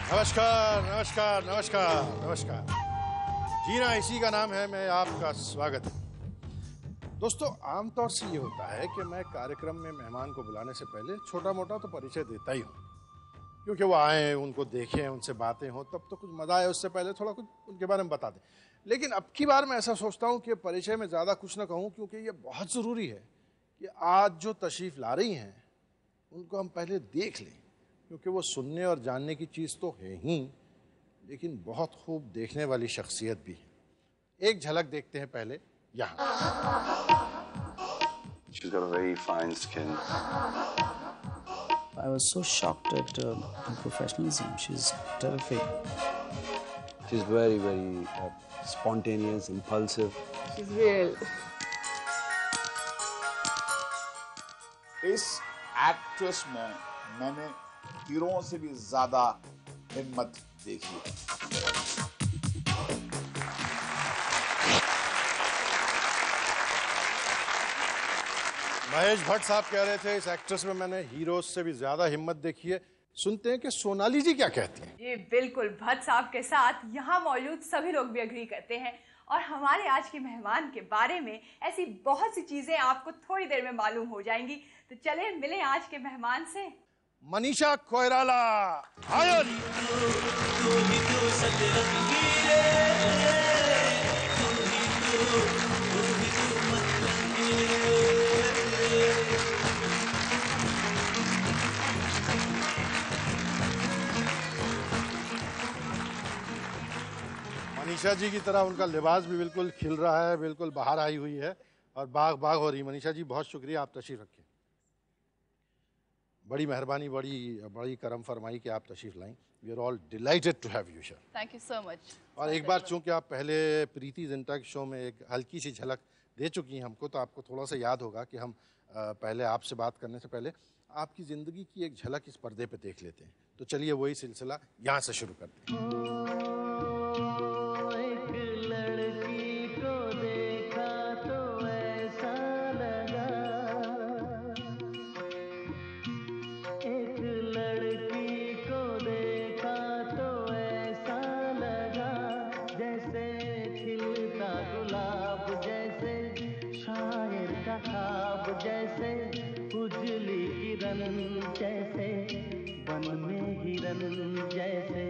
नमस्कार नमस्कार नमस्कार नमस्कार। जीना इसी का नाम है, मैं आपका स्वागत है। दोस्तों, आमतौर से ये होता है कि मैं कार्यक्रम में मेहमान को बुलाने से पहले छोटा मोटा तो परिचय देता ही हूँ, क्योंकि वो आए, उनको देखें, उनसे बातें हों, तब तो कुछ मजा आए। उससे पहले थोड़ा कुछ उनके बारे में बता दें। लेकिन अब की बार मैं ऐसा सोचता हूँ कि परिचय में ज़्यादा कुछ ना कहूँ, क्योंकि ये बहुत ज़रूरी है कि आज जो तशरीफ़ ला रही हैं उनको हम पहले देख लें, क्योंकि वो सुनने और जानने की चीज़ तो है ही, लेकिन बहुत खूब देखने वाली शख्सियत भी है। एक झलक देखते हैं पहले यहाँ। She's got a very fine skin. I was so shocked at her professionalism. She's terrific. She's very, very spontaneous, impulsive. She's real. इस एक्ट्रेस में मैंने हीरोओं से भी ज्यादा हिम्मत देखी है। महेश भट्ट साहब कह रहे थे इस एक्ट्रेस में मैंने हीरो से भी ज्यादा हिम्मत देखी है। सुनते हैं कि सोनाली जी क्या कहती हैं। जी बिल्कुल, भट्ट साहब के साथ यहाँ मौजूद सभी लोग भी एग्री करते हैं। और हमारे आज के मेहमान के बारे में ऐसी बहुत सी चीजें आपको थोड़ी देर में मालूम हो जाएंगी। तो चले मिले आज के मेहमान से। मनीषा कोइराला आयो। मनीषा जी की तरह उनका लिबास भी बिल्कुल खिल रहा है, बिल्कुल बाहर आई हुई है और बाग बाग हो रही। मनीषा जी बहुत शुक्रिया, आप तशरीफ रखें। बड़ी मेहरबानी, बड़ी करम फरमाई कि आप तशरीफ लाएं। We are all delighted to have you sir. Thank you so much. और एक बार चूंकि आप पहले प्रीति जिंटा के शो में एक हल्की सी झलक दे चुकी हैं हमको, तो आपको थोड़ा सा याद होगा कि हम पहले आपसे बात करने से पहले आपकी ज़िंदगी की एक झलक इस पर्दे पे देख लेते हैं। तो चलिए वही सिलसिला यहाँ से शुरू करते हैं। जैसे उजली किरण, जैसे बन में हिरन, जैसे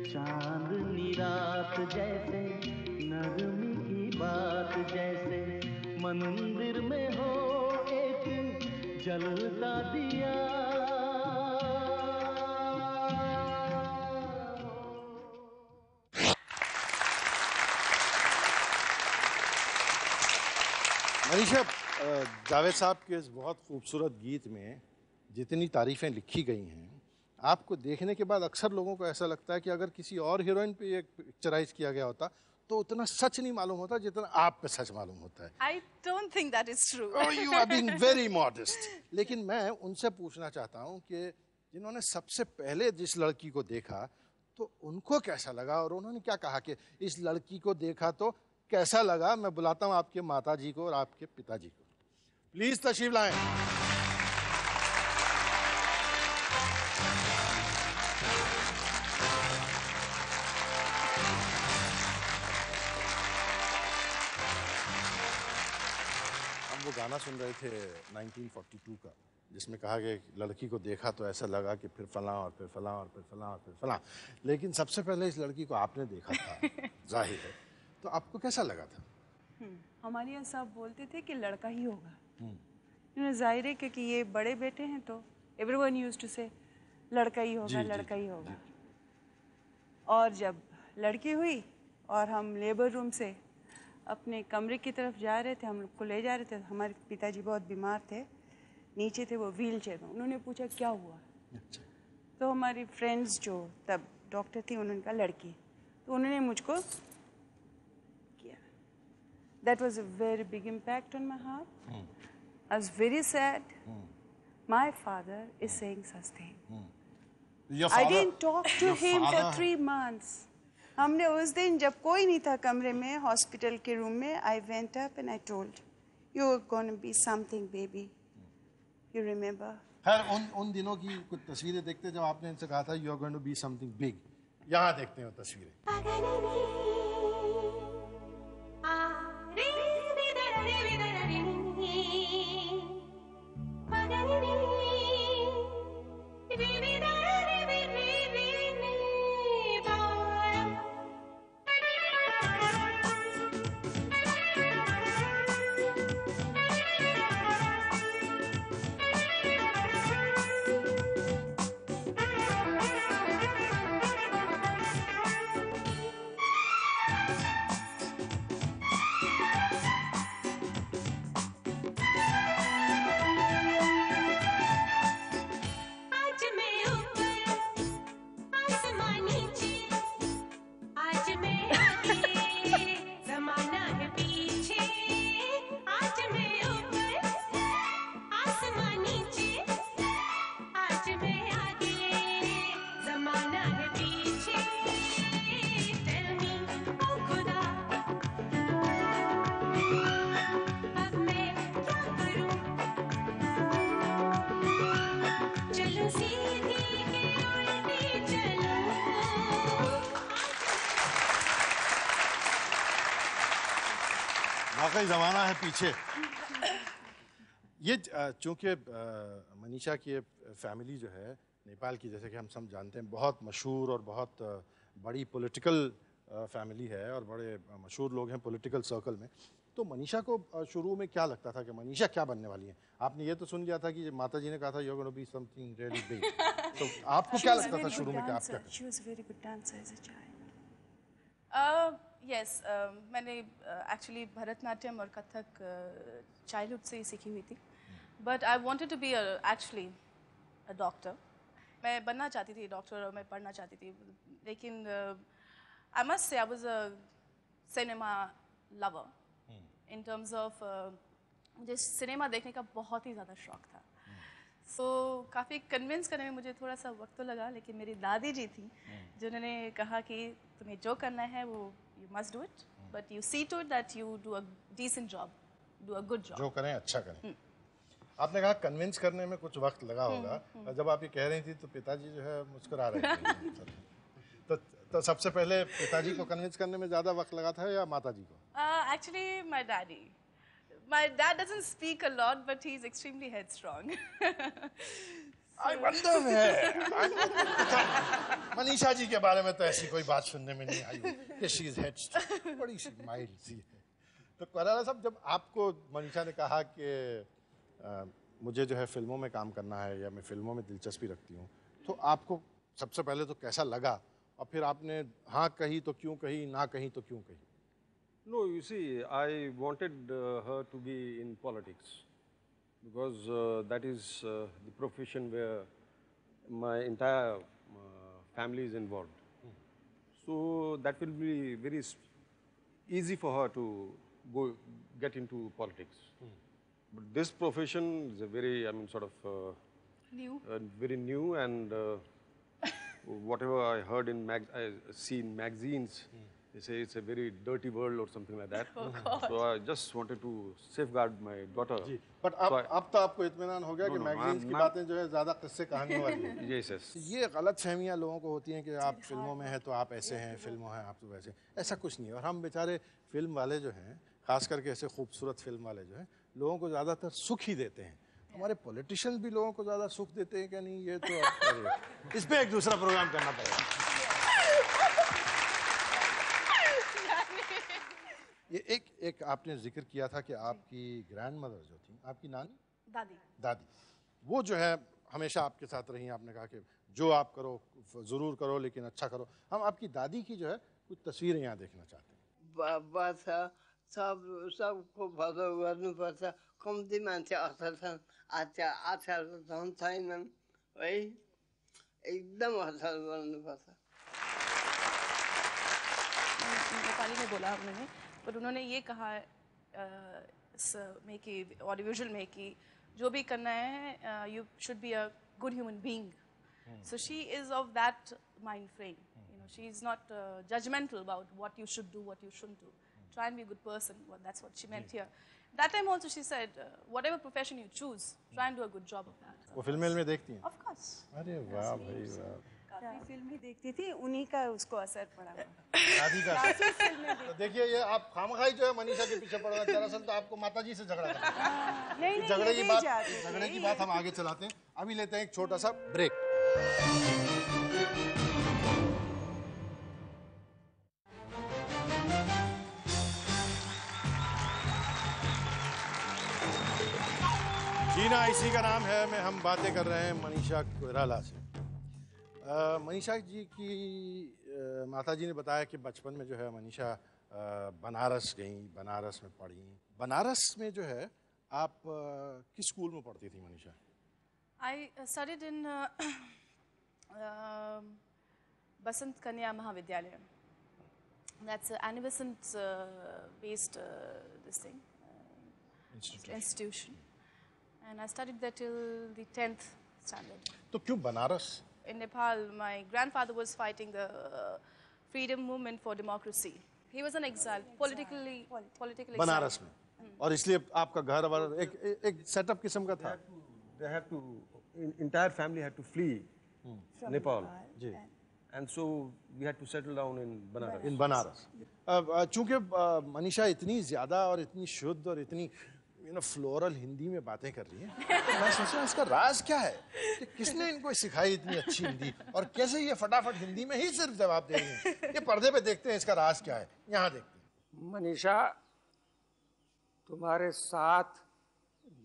चांदनी रात, जैसे नरमी की बात, जैसे मंदिर में हो एक जलता दिया। मनीषा, जावेद साहब के इस बहुत खूबसूरत गीत में जितनी तारीफ़ें लिखी गई हैं, आपको देखने के बाद अक्सर लोगों को ऐसा लगता है कि अगर किसी और हीरोइन पे ये पिक्चराइज किया गया होता तो उतना सच नहीं मालूम होता जितना आप पे सच मालूम होता है। I don't think that is true. Oh, you are being very modest. लेकिन मैं उनसे पूछना चाहता हूँ कि जिन्होंने सबसे पहले जिस लड़की को देखा तो उनको कैसा लगा और उन्होंने क्या कहा कि इस लड़की को देखा तो कैसा लगा। मैं बुलाता हूँ आपके माता जी को और आपके पिताजी को। प्लीज तशरीफ लाएं। हम वो गाना सुन रहे थे 1942 का, जिसमें कहा गया लड़की को देखा तो ऐसा लगा कि फिर फलां और फिर फलां और फिर फलां और फिर फलां। लेकिन सबसे पहले इस लड़की को आपने देखा था जाहिर है, तो आपको कैसा लगा था? हमारे यहाँ सब बोलते थे कि लड़का ही होगा। जाहिर है क्योंकि ये बड़े बेटे हैं तो एवरीवन यूज्ड टू से लड़का ही होगा, लड़का ही होगा। और जब लड़की हुई और हम लेबर रूम से अपने कमरे की तरफ जा रहे थे, हम लोग को ले जा रहे थे, हमारे पिताजी बहुत बीमार थे, नीचे थे वो व्हील चेयर में। उन्होंने पूछा क्या हुआ, तो हमारी फ्रेंड्स जो तब डॉक्टर थी उन्होंने कहा लड़की, तो उन्होंने मुझको किया. That was a very big impact on my heart. I was very sad. My father is saying such thing. Your I father- didn't talk to your him for father- 3 months. हमने उस दिन जब कोई नहीं था कमरे में हॉस्पिटल के रूम में, I went up and I told, you're going to be something, baby. You remember? खैर उन दिनों की कुछ तस्वीरें देखते जब आपने इनसे कहा था you are going to be something big. यहाँ देखते हैं वो तस्वीरें. वाकई ज़माना है पीछे. ये चूँकि मनीषा की फैमिली जो है नेपाल की, जैसे कि हम सब जानते हैं, बहुत मशहूर और बहुत बड़ी पॉलिटिकल फैमिली है और बड़े मशहूर लोग हैं पॉलिटिकल सर्कल में. तो मनीषा को शुरू में क्या लगता था कि मनीषा क्या बनने वाली है? आपने ये तो सुन लिया था कि माता जी ने कहा था you are going to be something really big. तो आपको क्या लगता था शुरू में कि आप क्या? She was a very good dancer as a child. Yes, मैंने एक्चुअली भरतनाट्यम और कथक चाइल्डहुड से ही सीखी हुई थी. But I wanted to be actually a doctor. मैं बनना चाहती थी डॉक्टर और मैं पढ़ना चाहती थी. लेकिन I must say I was a cinema lover in terms of मुझे सिनेमा देखने का बहुत ही ज़्यादा शौक था. सो काफ़ी कन्विंस करने में मुझे थोड़ा सा वक्त तो लगा, लेकिन मेरी दादी जी थी जिन्होंने कहा कि तुम्हें जो करना है वो you must do it, but you see to it that you do a decent job, do a good job. जो करें अच्छा करें. आपने कहा कन्विंस करने में कुछ वक्त लगा होगा. जब आप ये कह रही थी तो पिताजी जो है मुस्कुरा रहे थे. तो सबसे पहले पिताजी को कन्विंस करने में ज़्यादा वक्त लगा था या माताजी को? Actually, my daddy. My dad doesn't speak a lot, but he's extremely headstrong. I wonder Manisha ji के बारे में तो ऐसी कोई बात सुनने में नहीं आई कि she is headstrong. बड़ी सी माइल्ड सी है. तो कोइराला साहब, जब आपको मनीषा ने कहा कि मुझे जो है फिल्मों में काम करना है या मैं फिल्मों में दिलचस्पी रखती हूँ, तो आपको सबसे पहले तो कैसा लगा और फिर आपने हाँ कही तो क्यों कही, ना कही तो क्यों कही? No, you see, I wanted her to be in politics because that is the profession where my entire family is involved. So that will be very easy for her to get into politics. But this profession is a very, I mean, sort of New. Very new, and whatever I heard in I see in magazines. They say it's a very dirty world or something like that. Oh God. So I just wanted to safeguard my daughter. But अब तो आपको इत्मीनान हो गया कि magazines की बातें जो है ज़्यादा किस्से कहानियों वाली हैं. Yes, yes. ये गलत फहमियाँ लोगों को होती हैं कि आप फिल्मों में हैं तो आप ऐसे हैं, फिल्मों हैं आप तो वैसे. ऐसा कुछ नहीं है. और हम बेचारे फिल्म वाले जो हैं, खास करके ऐसे खूबसूरत फिल्म वाले जो हैं, लोगों को ज़्यादातर सुख ही देते हैं. हमारे पॉलिटिशियंस भी लोगों को ज़्यादा सुख देते हैं क्या? नहीं, ये तो इस पे एक दूसरा प्रोग्राम करना पड़ेगा. ये एक आपने जिक्र किया था कि आपकी ग्रैंडमदर जो थी, आपकी नानी, दादी, वो जो है हमेशा आपके साथ रही. आपने कहा कि जो आप करो ज़रूर करो लेकिन अच्छा करो. हम आपकी दादी की जो है कुछ तस्वीरें यहाँ देखना चाहते हैं. बाबा छ सबको भलो गर्नुपर्छ. कम्ती मान्छे असल छन्, आचार झन् छैनन् है. एकदम असल वर्णभाषा। नेपाली में बोला उन्होंने, पर उन्होंने ये कहा में कि ऑडियो विजुअल में कि जो भी करना है you should be a good human being. So she is of that mind frame. You know, she is not judgmental about what you should do, what you shouldn't do. Try and be a good person. Well, that's what she meant here. That time also she said, whatever profession you choose, try and do a good job of that. वो फिल्में में देखती हैं? Of course. अरे वाह भाई वाह। काफी फिल्में देखती थी, उन्हीं का उसको असर पड़ा। शादी का तो देखिए, ये आप खामखाई जो है मनीषा के पीछे पड़ गए। दरअसल तो आपको माताजी से झगड़ा था। नहीं, झगड़े की बात हम आगे चलाते हैं। अभी लेते हैं एक छोटा सा ब्रेक। जीना इसी का नाम है में हम बातें कर रहे हैं मनीषा कोइराला से। मनीषा जी की माताजी ने बताया कि बचपन में जो है मनीषा बनारस गई, बनारस में पढ़ी। बनारस में जो है आप किस स्कूल में पढ़ती थी Manisha? I studied in Basant Kanya Mahavidyalaya. That's an Besant based this thing institution. And I studied there till the 10th standard. तो क्यों Banaras? In Nepal, my grandfather was fighting the freedom movement for democracy. He was an exile, politically exile. Banaras में, और इसलिए आपका घर वाला एक setup किस्म का था। They had to, entire family had to flee Nepal. Ji. And so we had to settle down in Banaras. In Banaras. चूंकि मनीषा इतनी ज्यादा और इतनी शुद्ध और इतनी फ्लोरल हिंदी में बातें कर रही है, तो मैं सोच रहा हूँ इसका राज क्या है कि किसने इनको सिखाई इतनी अच्छी हिंदी, और कैसे ये फटाफट हिंदी में ही सिर्फ जवाब दे रही है। ये पर्दे पे देखते हैं इसका राज क्या है, यहाँ देखते हैं। मनीषा, तुम्हारे साथ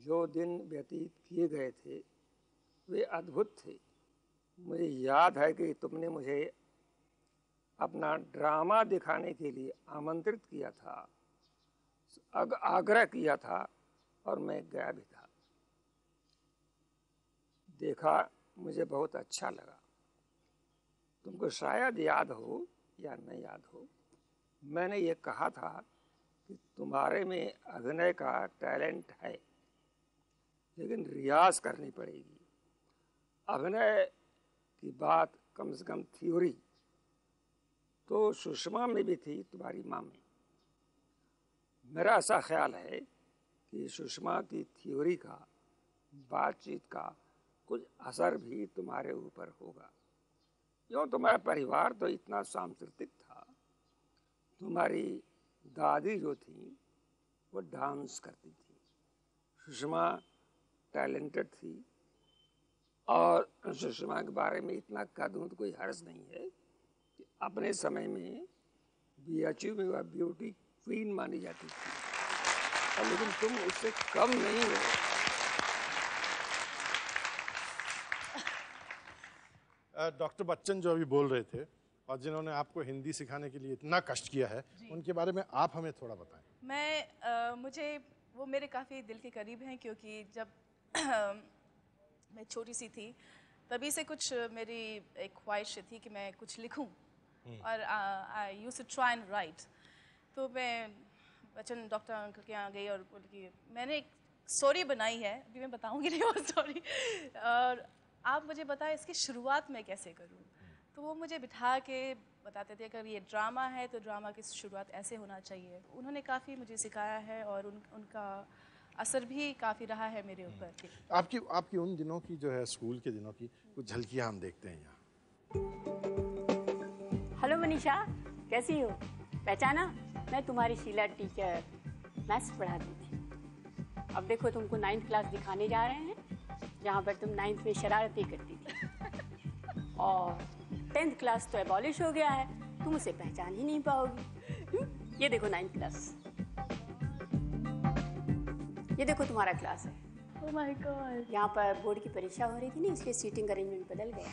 जो दिन व्यतीत किए गए थे वे अद्भुत थे। मुझे याद है कि तुमने मुझे अपना ड्रामा दिखाने के लिए आमंत्रित किया था, आग्रह किया था, और मैं गया भी था। देखा, मुझे बहुत अच्छा लगा। तुमको शायद याद हो या नहीं याद हो, मैंने ये कहा था कि तुम्हारे में अभिनय का टैलेंट है, लेकिन रियाज करनी पड़ेगी। अभिनय की बात कम से कम थ्योरी तो सुषमा में भी थी, तुम्हारी माँ में। मेरा ऐसा ख्याल है कि सुषमा की थ्योरी का, बातचीत का कुछ असर भी तुम्हारे ऊपर होगा। क्यों, तुम्हारा परिवार तो इतना सांस्कृतिक था। तुम्हारी दादी जो थी वो डांस करती थी, सुषमा टैलेंटेड थी, और सुषमा के बारे में इतना कह दूँ तो कोई हर्ज नहीं है कि अपने समय में BHU में वह ब्यूटी क्वीन मानी जाती थी, और लेकिन तुम उससे कम नहीं हो। डॉक्टर बच्चन जो अभी बोल रहे थे और जिन्होंने आपको हिंदी सिखाने के लिए इतना कष्ट किया है, उनके बारे में आप हमें थोड़ा बताएं। मुझे वो मेरे काफ़ी दिल के करीब हैं, क्योंकि जब मैं छोटी सी थी तभी से कुछ मेरी एक ख्वाहिश थी कि मैं कुछ लिखूं, और I used to try and write. तो मैं बच्चन डॉक्टर अंकल के यहाँ गई और बोली कि मैंने एक स्टोरी बनाई है, अभी मैं बताऊंगी नहीं वो स्टोरी, और आप मुझे बताएं इसकी शुरुआत मैं कैसे करूं। तो वो मुझे बिठा के बताते थे अगर ये ड्रामा है तो ड्रामा की शुरुआत ऐसे होना चाहिए। उन्होंने काफ़ी मुझे सिखाया है, और उनका असर भी काफ़ी रहा है मेरे ऊपर। आपकी उन दिनों की जो है, स्कूल के दिनों की कुछ झलकियाँ हम देखते हैं यहाँ। हेलो मनीषा, कैसी हो? पहचाना? मैं तुम्हारी शीला टीचर, मैथ्स पढ़ाती थी। अब देखो तुमको 9th क्लास दिखाने जा रहे हैं, जहाँ पर तुम 9th में शरारतें करती थी, और 10th क्लास तो एबॉलिश हो गया है, तुम उसे पहचान ही नहीं पाओगी। ये देखो 9th क्लास, ये देखो तुम्हारा क्लास है। Oh my God! यहाँ पर बोर्ड की परीक्षा हो रही थी ना, इसलिए सीटिंग अरेंजमेंट बदल गया,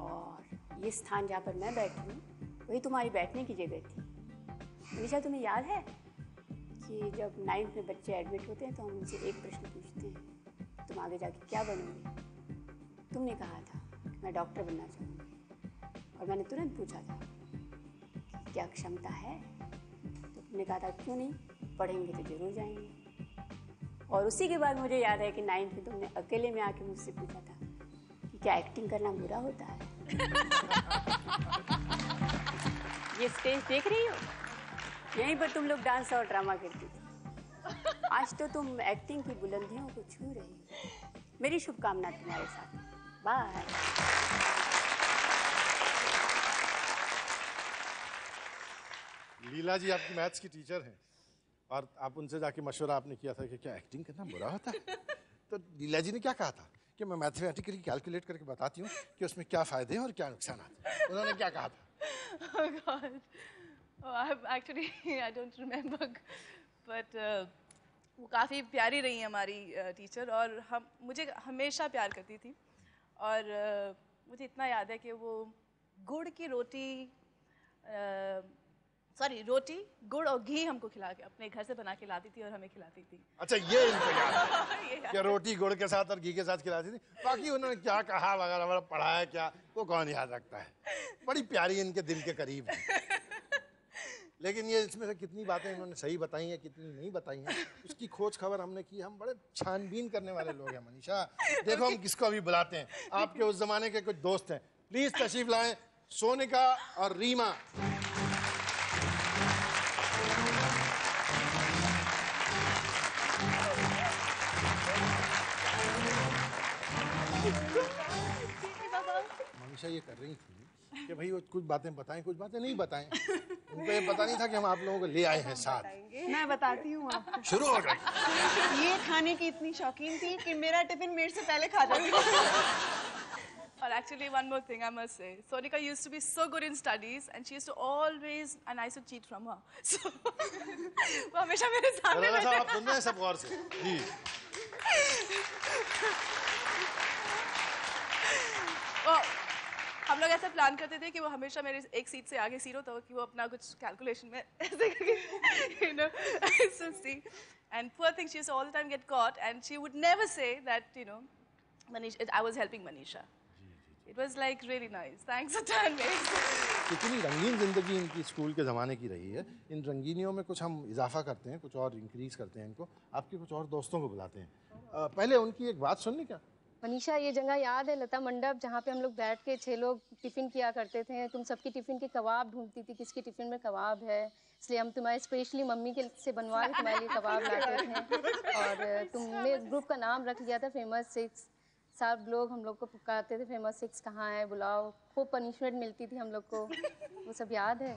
और ये स्थान जहाँ पर मैं बैठी हूँ वही तुम्हारी बैठने की जगह थी। मनीषा, तुम्हें याद है कि जब 9th में बच्चे एडमिट होते हैं तो हम उनसे एक प्रश्न पूछते हैं, तुम आगे जाके क्या बनोगे? तुमने कहा था मैं डॉक्टर बनना चाहूँगी। और मैंने तुरंत पूछा था कि क्या क्षमता है, तो तुमने कहा था क्यों नहीं, पढ़ेंगे तो जरूर जाएंगे। और उसी के बाद मुझे याद है कि 9th में तुमने अकेले में आके मुझसे पूछा था कि क्या एक्टिंग करना बुरा होता है। ये स्टेज देख रही हो, यहीं पर तुम लोग डांस और ड्रामा करती थी। आज तो तुम एक्टिंग की बुलंदियों को छू रही हो। मेरी शुभकामना तुम्हारे साथ। बाय। लीला जी आपकी मैथ्स की टीचर हैं और आप उनसे जाके मशवरा आपने किया था कि क्या एक्टिंग करना बुरा होता है? तो लीला जी ने क्या कहा था कि मैं मैथमेटिकली कैलकुलेट करके बताती हूँ कि उसमें क्या फायदे हैं और क्या नुकसान आते हैं। उन्होंने क्या कहा था? Oh God. I don't remember. But वो काफ़ी प्यारी रही हमारी टीचर और मुझे हमेशा प्यार करती थी। और मुझे इतना याद है कि वो गुड़ की रोटी रोटी गुड़ और घी हमको खिला के अपने घर से बना के लाती थी और हमें खिलाती थी। अच्छा, ये इनको याद है कि रोटी गुड़ के साथ और घी के साथ खिलाती थी। बाकी उन्होंने क्या कहा वगैरह पढ़ाया क्या, वो कौन याद रखता है। बड़ी प्यारी इनके दिल के करीब है। लेकिन ये इसमें से कितनी बातें इन्होंने सही बताई हैं, कितनी नहीं बताई हैं, उसकी खोज खबर हमने की। हम बड़े छानबीन करने वाले लोग हैं मनीषा। देखो हम किसको अभी बुलाते हैं। आपके उस जमाने के कुछ दोस्त हैं, प्लीज तशरीफ लाएं। सोनिका और रीमा। मनीषा ये कर रही थी कि भाई वो कुछ बातें बताएं, कुछ बातें नहीं बताएं। उनको ये पता नहीं था कि हम आप लोगों को ले आए हैं साथ। मैं बताती हूँ आपको। शुरू हो गई। ये खाने की इतनी शौकीन थी कि मेरा टिफिन मेरे से पहले खा जाती। Or actually, one more thing I must say. Sonika used to be so good in studies, and she used to always, and I used to cheat from her. So, वो हमेशा मेरे सामने बैठे। आप सुन रहे हैं सब गौर से? जी। हम लोग ऐसा प्लान करते थे कि वो हमेशा मेरे एक सीट से आगे सीट हो कि वो अपना कुछ कैलकुलेशन में ऐसे करके and poor thing, she used to all the time get caught, and she would never say that Manisha, I was helping Manisha. It was like really nice. Thanks a ton. कितनी रंगीन जिंदगी इनकी school के ज़माने की रही है। इन रंगीनियों में कुछ हम इजाफा करते हैं, कुछ और इंक्रीज करते हैं इनको। आपके कुछ और दोस्तों को बुलाते हैं। पहले उनकी एक बात सुननी क्या? मनीषा, ये जगह याद है लता मंडप जहाँ पे हम लोग बैठ के 6 लोग टिफ़िन किया करते थे। तुम सबकी टिफ़िन के कबाब ढूंढती थी, किसकी टिफ़िन में कबाब है, इसलिए हम तुम्हारे स्पेशली मम्मी के से बनवा के तुम्हारे लिए कबाब लाते थे। और तुमने ग्रुप का नाम रख लिया था फेमस 6। सब लोग हम लोग को पुकारते थे फेमस 6 कहाँ है, बुलाओ। खूब पनिशमेंट मिलती थी हम लोग को, वो सब याद है।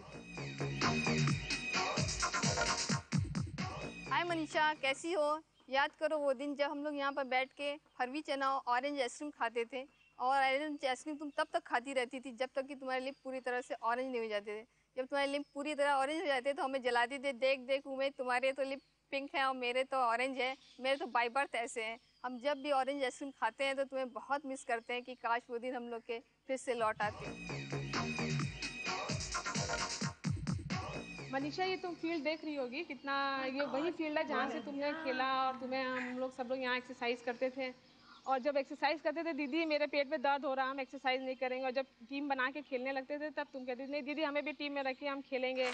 हाय मनीषा, कैसी हो? याद करो वो दिन जब हम लोग यहाँ पर बैठ के फरवी चना ऑरेंज आइसक्रीम खाते थे। और ऑरेंज आइसक्रीम तुम तब तक खाती रहती थी जब तक कि तुम्हारे लिप पूरी तरह से ऑरेंज नहीं हो जाते थे। जब तुम्हारे लिप पूरी तरह ऑरेंज हो जाते तो हमें जलाती थे, देख देख उमें तुम्हारे तो लिप पिंक है और मेरे तो ऑरेंज है, मेरे तो बाय बर्थ ऐसे हैं। हम जब भी ऑरेंज आइसक्रीम खाते हैं तो तुम्हें बहुत मिस करते हैं कि काश वो दिन हम लोग के फिर से लौट आते। मनीषा, ये तुम फील्ड देख रही होगी कितना, ये वही फील्ड है जहाँ से तुमने खेला और तुम्हें हम लोग सब लोग यहाँ एक्सरसाइज करते थे। और जब एक्सरसाइज करते थे, दीदी मेरे पेट में दर्द हो रहा, हम एक्सरसाइज नहीं करेंगे। और जब टीम बना के खेलने लगते थे तब तुम कहती नहीं दीदी हमें भी टीम में रखिए, हम खेलेंगे।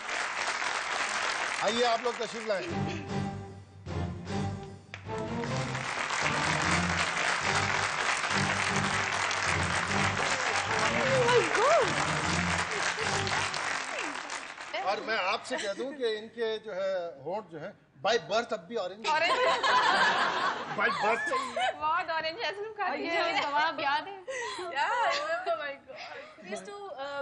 आइए आप लोग तशरीफ लाएं। और मैं आपसे कह दूं कि इनके जो है होंठ जो है बाय बर्थ अब भी ऑरेंज बाय बर्थ बहुत ऑरेंज आइसक्रीम खाती है। कबाब याद है? Yeah, I remember, my God. We used to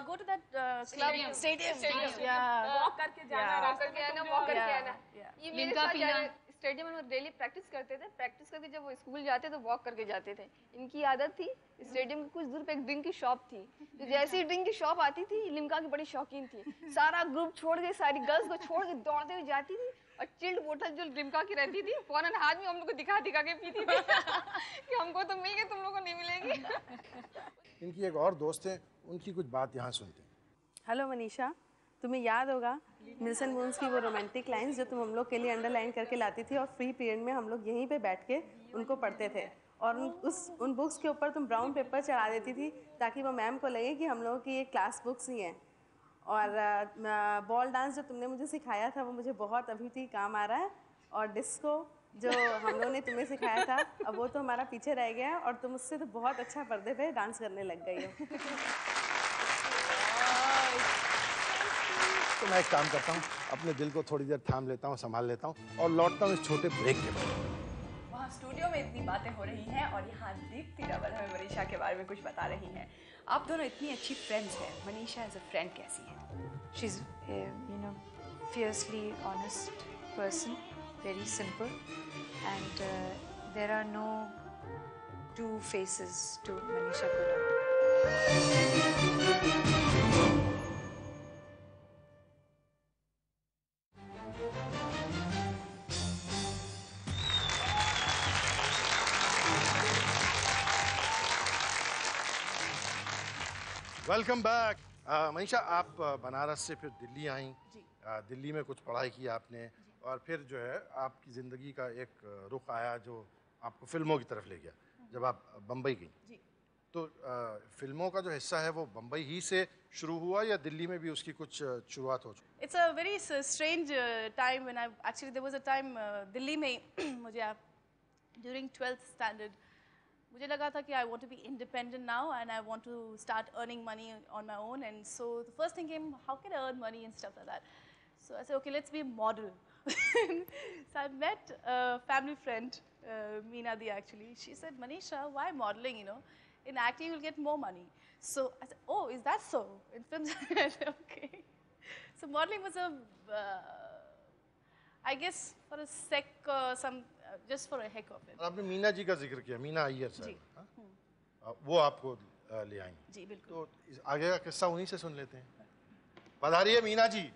go to that club stadium. Yeah. Walk करके जाना, वॉक करके आना, वॉक करके आना। ये मेरे साथ स्टेडियम में डेली प्रैक्टिस करते थे। प्रैक्टिस करके जब वो स्कूल जाते तो वॉक करके जाते थे। इनकी आदत थी, स्टेडियम के कुछ दूर पे एक ड्रिंक की शॉप थी। तो जैसे ही ड्रिंक की शॉप आती थी, लिम्का की बड़ी शौकीन थी। सारा ग्रुप छोड़ के, सारी गर्ल्स को छोड़ के दौड़ते हुए जाती थी और चिल्ड बोतल जो लिम्का की रहती थी फौरन हाथ में हम लोग को दिखा दिखा के पीती थी कि हमको तो मिल गए, तुम लोगों को नहीं मिलेगी। इनकी एक और दोस्त है, उनकी कुछ बात यहाँ सुनते हैं। हेलो मनीषा, तुम्हें याद होगा मिल्सन मून्स की वो रोमांटिक लाइंस जो तुम हम लोग के लिए अंडरलाइन करके लाती थी और फ्री पीरियड में हम लोग यहीं पे बैठ के उनको पढ़ते थे। और उन बुक्स के ऊपर तुम ब्राउन पेपर चढ़ा देती थी ताकि वो मैम को लगे कि हम लोगों की ये क्लास बुक्स ही हैं। और बॉल डांस जो तुमने मुझे सिखाया था वो मुझे बहुत अभी भी काम आ रहा है। और डिस्को जो हम लोगों ने तुम्हें सिखाया था अब वो तो हमारा पीछे रह गया है और तुम उससे तो बहुत अच्छा पर्दे पे डांस करने लग गई हो। तो मैं एक काम करता हूँ, अपने दिल को थोड़ी देर थाम लेता हूँ, संभाल लेता हूँ और लौटता हूँ इस छोटे ब्रेक के बाद। वहाँ स्टूडियो में इतनी बातें हो रही हैं और यहाँ दीप्ति नवल हमें मनीषा के बारे में कुछ बता रही हैं। आप दोनों इतनी अच्छी फ्रेंड्स हैं, मनीषा एज अ फ्रेंड कैसी है? She's fiercely honest person, very simple, and there are no two faces to Manisha Koral. Welcome back. Manisha, आप बनारस से फिर दिल्ली आई। दिल्ली में कुछ पढ़ाई की आपने और फिर जो है आपकी ज़िंदगी का एक रुख आया जो आपको फिल्मों की तरफ ले गया जब आप बम्बई गई। तो फिल्मों का जो हिस्सा है वो बम्बई ही से शुरू हुआ या दिल्ली में भी उसकी कुछ शुरुआत हो चुकी? It's a very strange time when there was a time Delhi में मुझे during 12th standard मुझे लगा था कि I want to be independent now and I want to start earning money on my own, and so the first thing came, how can I earn money and stuff like that. So I said, okay, let's be a model. So I met a family friend, Meena Di actually. She said, Manisha, why modeling, in acting you'll get more money. So I said, oh, is that so? In films, okay. So modeling was I guess for a sec, just for a heck of it. आपने मीना जी का जिक्र किया, मीना अय्यर साहब, वो आपको ले आई। जी बिल्कुल। तो आगे का किस्सा उन्हीं से सुन लेते हैं। पधारिए मीना जी।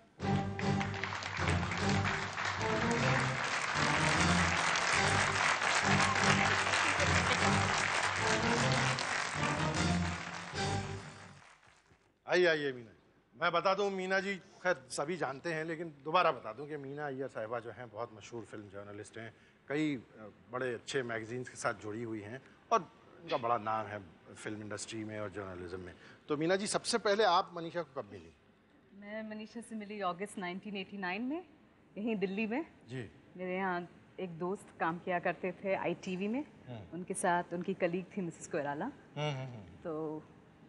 आइए मीना जी। मैं बता दूं, मीना जी खैर सभी जानते हैं लेकिन दोबारा बता दूं कि मीना अय्यर साहिबा जो हैं बहुत मशहूर फिल्म जर्नलिस्ट हैं, कई बड़े अच्छे मैगजीन्स के साथ जुड़ी हुई हैं और उनका बड़ा नाम है फिल्म इंडस्ट्री में और जर्नलिज्म में। तो मीना जी, सबसे पहले आप मनीषा को कब मिली? मैं मनीषा से मिली अगस्त 1989 में, यहीं दिल्ली में। जी। मेरे यहाँ एक दोस्त काम किया करते थे ITV में, उनके साथ उनकी कलीग थी मिसेस कोइराला, तो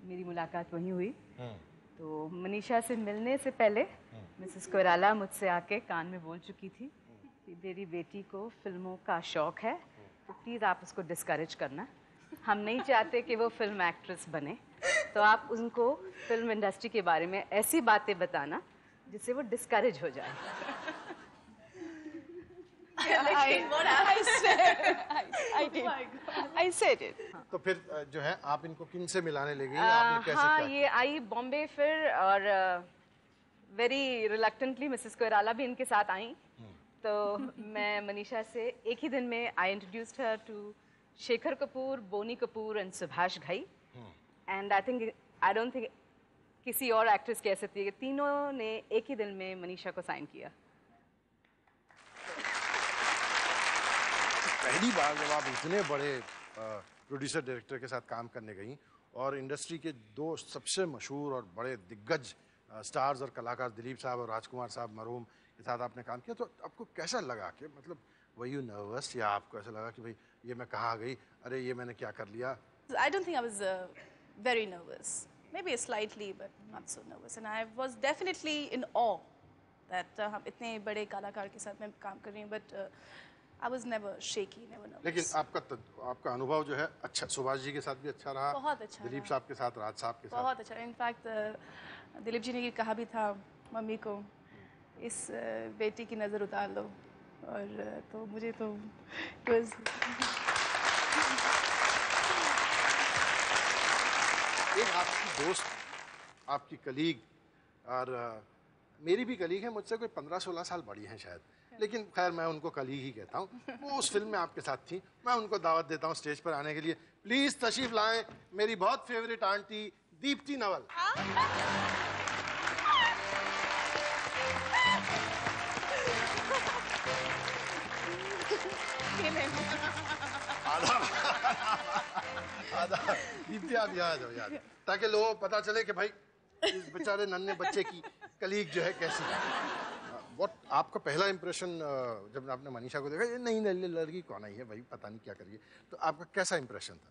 मेरी मुलाकात वहीं हुई। तो मनीषा से मिलने से पहले मिसेस कोइराला मुझसे आके कान में बोल चुकी थी कि मेरी बेटी को फिल्मों का शौक है, तो प्लीज़ आप उसको डिस्करेज करना, हम नहीं चाहते कि वो फिल्म एक्ट्रेस बने, तो आप उनको फिल्म इंडस्ट्री के बारे में ऐसी बातें बताना जिससे वो डिस्करेज हो जाए। I said it. तो फिर जो है आप इनको किन से मिलाने ले गई? आपने कैसे हाँ, क्या? ये आई बॉम्बे फिर और वेरी रिलक्टेंटली मिसेस कोइराला भी इनके साथ आई। तो मैं मनीषा से एक ही दिन में I introduced her to Shekhar Kapoor, Boney Kapoor and Subhash Ghai, and I don't think किसी और एक्ट्रेस कह सकती है कि तीनों ने एक ही दिन में मनीषा को साइन किया। पहली बार जब आप इतने बड़े प्रोड्यूसर डायरेक्टर के साथ काम करने गई और इंडस्ट्री के दो सबसे मशहूर और बड़े दिग्गज स्टार्स और कलाकार दिलीप साहब और राजकुमार साहब मरहूम के साथ आपने काम किया, तो आपको कैसा लगा? कि मतलब वर यू नर्वस या आपको ऐसा लगा कि भाई ये मैं कहाँ गई, अरे ये मैंने क्या कर लिया? I don't think I was very nervous. Maybe slightly, but not so nervous. And I was definitely in awe that हम इतने बड़े कलाकार के साथ मैं काम कर रही हूँ, but I was never shaky, never nervous. लेकिन आपका अनुभव जो है अच्छा, सुभाष जी के साथ भी अच्छा रहा, बहुत अच्छा दिलीप साहब के साथ, राज साहब के साथ बहुत अच्छा। इनफैक्ट दिलीप जी ने कहा भी था मम्मी को, इस बेटी की नज़र उतार लो, और तो मुझे तो एक आपकी दोस्त, आपकी कलीग, और मेरी भी कलीग है, मुझसे कोई 15-16 साल बड़ी हैं शायद, लेकिन खैर मैं उनको कलीग ही कहता हूँ। वो उस फिल्म में आपके साथ थी, मैं उनको दावत देता हूँ स्टेज पर आने के लिए। प्लीज तशरीफ लाएं मेरी बहुत फेवरेट आंटी दीप्ति नवल। दीप्ति आप यहाँ आ जाओ यार, ताकि लोगों को पता चले कि भाई इस बेचारे नन्हे बच्चे की कलीग जो है कैसी है। आपका पहला इंप्रेशन जब आपने मनीषा को देखा, ये नहीं लड़की कौन आई है भाई, पता नहीं क्या करिए, तो आपका कैसा इंप्रेशन था?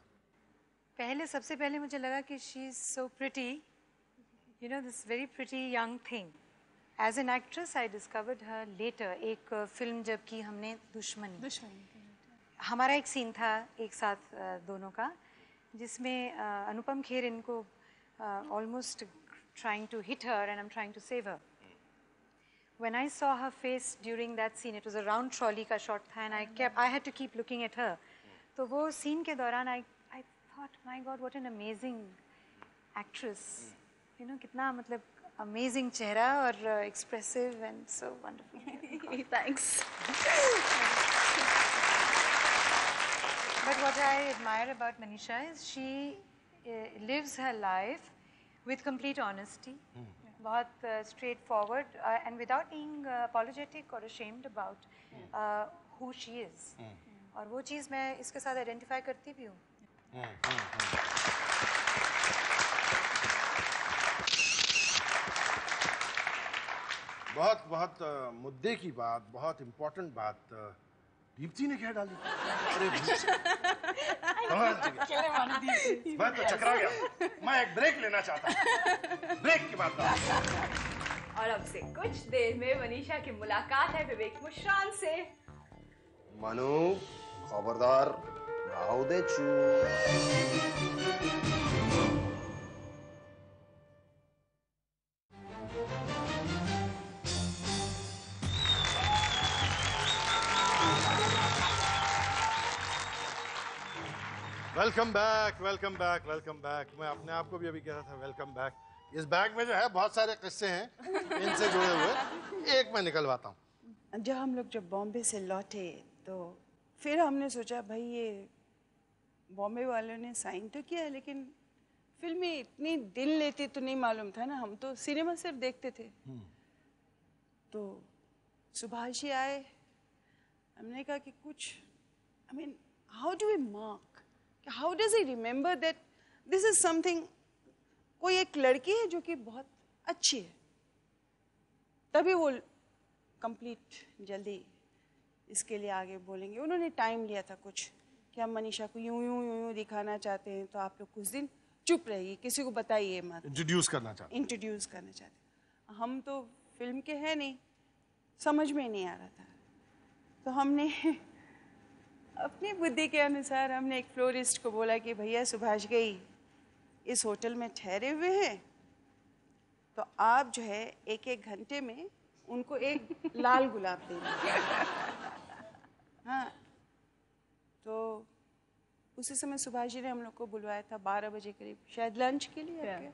सबसे पहले मुझे लगा कि she is so pretty, you know, this very pretty young thing. As an actress I discovered her later, एक फिल्म जब की हमने दुश्मनी, हमारा एक सीन था एक साथ दोनों का, जिसमें अनुपम खेर इनको almost trying to hit her and I'm trying to save her. When I saw her face during that scene, it was a round trolley का shot था and I had to keep looking at her. तो वो scene के दौरान I thought, my God, what an amazing actress. You know, कितना मतलब amazing चेहरा और expressive and so wonderful. Thanks. But what I admire about Manisha is she lives her life with complete honesty, बहुत straightforward and without being apologetic or ashamed about who she is. और वो चीज़ मैं इसके साथ identify करती भी हूँ. बहुत बहुत मुद्दे की बात, बहुत इम्पोर्टेंट बात दीप्ति ने क्या डाली? अरे मैं तो चकरा गया, मैं एक ब्रेक लेना चाहता हूँ, ब्रेक की बात। और अब से कुछ देर में मनीषा की मुलाकात है विवेक मुश्रान से। मनु, खबरदार, भाव दे चू। Welcome back, welcome back, welcome back. मैं अपने आप को भी अभी कह रहा था वेलकम बैक। इस बैग में जो है बहुत सारे किस्से हैं इनसे जुड़े हुए, एक मैं निकलवाता हूँ। जब हम लोग जब बॉम्बे से लौटे तो फिर हमने सोचा भाई ये बॉम्बे वालों ने साइन तो किया है लेकिन फिल्में इतनी दिन लेती तो नहीं मालूम था ना, हम तो सिनेमा सिर्फ देखते थे। तो सुभाष जी आए, हमने कहा कि कुछ I mean how do we mark, how does he remember that this is something, कोई एक लड़की है जो कि बहुत अच्छी है, तभी वो कंप्लीट जल्दी इसके लिए आगे बोलेंगे। उन्होंने टाइम लिया था कुछ कि हम मनीषा को यूं यूं यूं यूं दिखाना चाहते हैं, तो आप लोग कुछ दिन चुप रहिए, किसी को बताइए मत। इंट्रोड्यूस करना चाहते हम तो फिल्म के हैं नहीं, समझ में नहीं आ रहा था, तो हमने अपनी बुद्धि के अनुसार हमने एक फ्लोरिस्ट को बोला कि भैया सुभाष गई इस होटल में ठहरे हुए हैं, तो आप जो है एक एक घंटे में उनको एक लाल गुलाब देना। हाँ, तो उसी समय सुभाष जी ने हम लोग को बुलवाया था 12 बजे करीब, शायद लंच के लिए।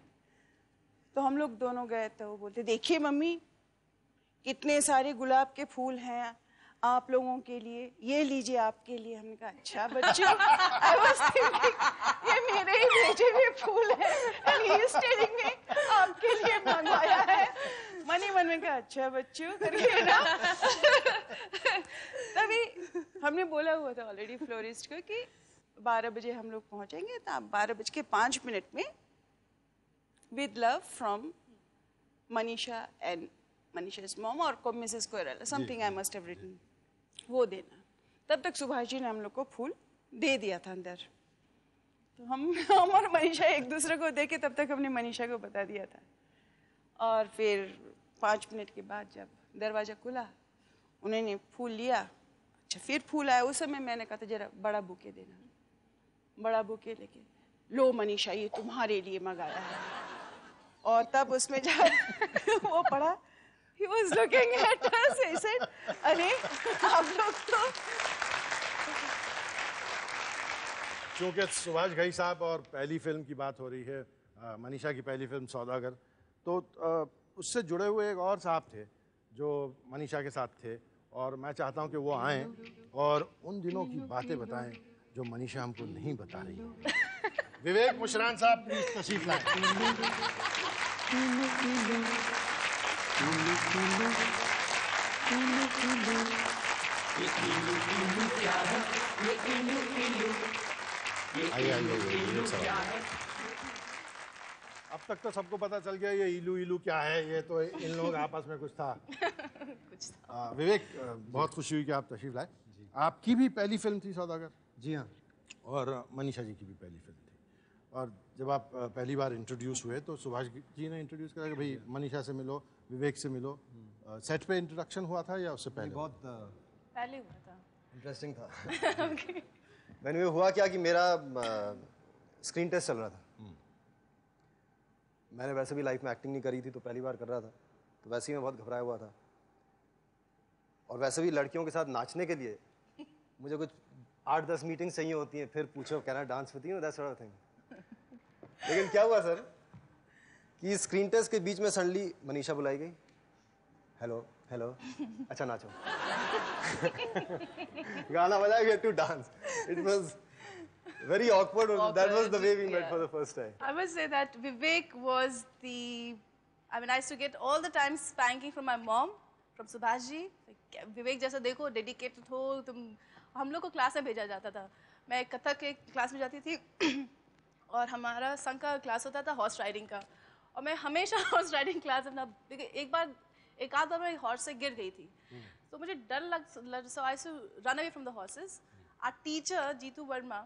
तो हम लोग दोनों गए, तो वो बोलते देखिए मम्मी कितने सारे गुलाब के फूल हैं आप लोगों के लिए, ये लीजिए आपके लिए। हमने कहा अच्छा बच्चों, I was thinking, ये मेरे ही भेजे हुए फूल हैं, and he is telling me आपके लिए मंगवाया है। मन में कहा अच्छा बच्चों करके ना। तभी हमने बोला हुआ था ऑलरेडी फ्लोरिस्ट को कि 12 बजे हम लोग पहुंचेंगे, तो आप 12:05 में with love from Manisha and Manisha's mom और Mrs. Koirala, something I must have written, वो देना। तब तक सुभाष जी ने हम लोग को फूल दे दिया था अंदर, तो हम और मनीषा एक दूसरे को देखे, तब तक हमने मनीषा को बता दिया था। और फिर 5 मिनट के बाद जब दरवाज़ा खुला, उन्होंने फूल लिया, अच्छा फिर फूल आया। उस समय मैंने कहा था जरा बड़ा बुके देना, बड़ा बुके लेके लो मनीषा ये तुम्हारे लिए मंगाया है। और तब उसमें जब वो पढ़ा, he was looking at us, he said, अरे आप लोग तो। चूंकि सुभाष घई साहब और पहली फिल्म की बात हो रही है, मनीषा की पहली फिल्म सौदागर, तो उससे जुड़े हुए एक और साहब थे जो मनीषा के साथ थे, और मैं चाहता हूं कि वो आएं और उन दिनों की बातें बताएं जो मनीषा हमको नहीं बता रही है। विवेक मुश्रान साहब प्लीज तशरीफ लाएं। आइए सवाल। अब तक तो सबको पता चल गया ये इलू इलू क्या है, ये तो इन लोगों के आपस में कुछ था। विवेक, बहुत खुशी हुई कि आप तशरीफ लाए। आपकी भी पहली फिल्म थी सौदागर? जी हाँ। और मनीषा जी की भी पहली फिल्म थी। और जब आप पहली बार इंट्रोड्यूस हुए तो सुभाष जी ने इंट्रोड्यूस करा कि भाई मनीषा से मिलो, विवेक से मिलो। सेट पे इंट्रोडक्शन हुआ था या उससे पहले? बहुत पहले हुआ था। इंटरेस्टिंग था। मैंने हुआ क्या कि मेरा स्क्रीन टेस्ट चल रहा था। मैंने वैसे भी लाइफ में एक्टिंग नहीं करी थी, तो पहली बार कर रहा था, तो वैसे ही मैं बहुत घबराया हुआ था। और वैसे भी लड़कियों के साथ नाचने के लिए मुझे कुछ 8-10 मीटिंग्स चाहिए होती हैं, फिर पूछो can I dance with you, that sort of thing. लेकिन क्या हुआ सर कि स्क्रीन टेस्ट के बीच में सडनली मनीषा बुलाई गई। हेलो हेलो, अच्छा नाचो। गाना बजा गया to dance. It was very awkward. That was the way we met for the first time. I must say that Vivek was the, I mean, I used to get all the time spanking from my mom, from Subhash ji. Vivek जैसा देखो, dedicated हो तुम। हम लोग को class में भेजा जाता था। मैं कथक के क्लास में जाती थी और हमारा संघ का क्लास होता था हॉर्स राइडिंग का, और मैं हमेशा हॉर्स राइडिंग क्लास अपना एक आध बार मैं हॉर्स से गिर गई थी, तो मुझे डर लग, so I used to run away from the horses. Our teacher Jeetu Verma